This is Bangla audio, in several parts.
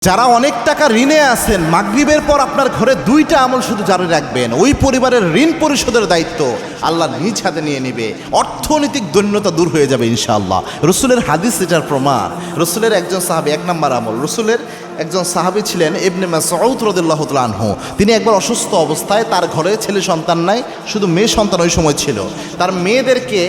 যারা অনেক টাকা ঋণে আছেন, মাগরিবের পর আপনার ঘরে দুইটা আমল শুধু জারি রাখবেন, ওই পরিবারের ঋণ পরিশোধের দায়িত্ব আল্লাহ নিজ হাতে নিয়ে নেবে। অর্থনৈতিক দৈন্যতা দূর হয়ে যাবে ইনশাআল্লাহ। রসুলের হাদিস এটার প্রমাণ। রসুলের একজন সাহাবী, এক নম্বর আমল, রসুলের একজন সাহাবী ছিলেন ইবনে মাসউদ রাদিয়াল্লাহু তাআলা আনহু। তিনি একবার অসুস্থ অবস্থায়, তার ঘরে ছেলে সন্তান নাই, শুধু মেয়ে সন্তান ওই সময় ছিল। তার মেয়েদেরকে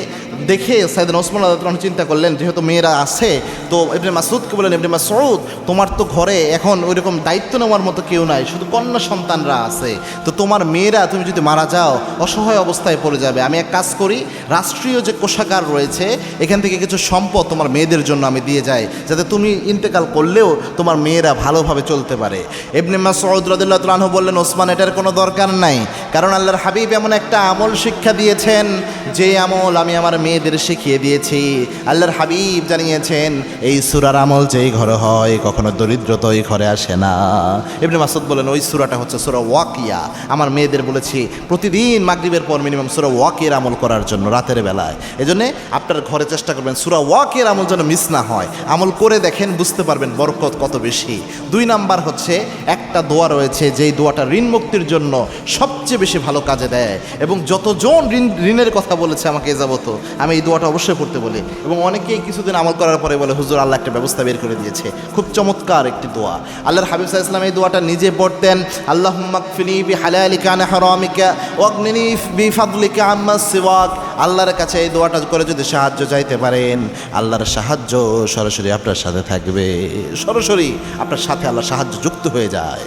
দেখে সাইয়েদনা ওসমান রাদিয়াল্লাহু আনহু চিন্তা করলেন, যেহেতু মেয়েরা আছে, তো ইবনে মাসউদকে বললেন, ইবনে মাসউদ, তোমার তো ঘরে এখন ওইরকম দায়িত্ব নেওয়ার মতো কেউ নাই, শুধু কন্যা সন্তানরা আছে, তো তোমার মেয়েরা, তুমি যদি মারা যাও অসহায় অবস্থায় পড়ে যাবে। আমি এক কাজ করি, রাষ্ট্রীয় যে কোষাগার রয়েছে এখান থেকে কিছু সম্পদ তোমার মেয়েদের জন্য আমি দিয়ে যাই, যাতে তুমি ইন্তেকাল করলেও তোমার মেয়েরা ভালোভাবে চলতে পারে। ইবনে মাসউদ রাদিয়াল্লাহু তাআলা আনহু বললেন, ওসমান, এটার কোনো দরকার নাই, কারণ আল্লাহর হাবিব এমন একটা আমল শিক্ষা দিয়েছেন যে আমল আমি আমার মেয়েদের শিখিয়ে দিয়েছি। আল্লাহর হাবিব জানিয়েছেন, এই সূরার আমল যেই ঘরে হয় কখনো দরিদ্রতা ওই ঘরে আসে না। ইবনে মাসউদ বলেন, ওই সূরাটা হচ্ছে সূরা ওয়াকিয়া। আমার মেয়েদের বলেছি প্রতিদিন মাগরিবের পর মিনিমাম সূরা ওয়াকিয়ার আমল করার জন্য রাতের বেলায়। এজন্য আপনার ঘরে চেষ্টা করবেন সূরা ওয়াকিয়ার আমল যেন মিস না হয়। আমল করে দেখেন, বুঝতে পারবেন বরকত কত বেশি। 2 নাম্বার হচ্ছে, একটা দোয়া রয়েছে যেই দোয়াটা ঋণ মুক্তির জন্য সবচেয়ে বেশি ভালো কাজে দেয়, এবং যতজন ঋণের কথা বলেছে আমাকে এ যাবত, আমি এই দোয়াটা অবশ্যই পড়তে বলি, এবং অনেকেই কিছুদিন আমল করার পরে বলে, হুজুর, আল্লাহ একটা ব্যবস্থা বের করে দিয়েছে। খুব চমৎকার একটি দোয়া। আল্লাহর হাবিব সাল্লাল্লাহু আলাইহি ওয়াসাল্লাম এই দোয়াটা নিজে পড়তেন, আল্লাহুম্মা কফিনি বিহালালিকা আন হারামিকা ওয়াগনিনি বিফাদলিকা আম্মা সিওয়াক। আল্লাহর কাছে এই দোয়াটা করে যদি সাহায্য চাইতে পারেন, আল্লাহর সাহায্য সরাসরি আপনার সাথে থাকবে, সরাসরি আপনার সাথে আল্লাহর সাহায্য যুক্ত হয়ে যায়।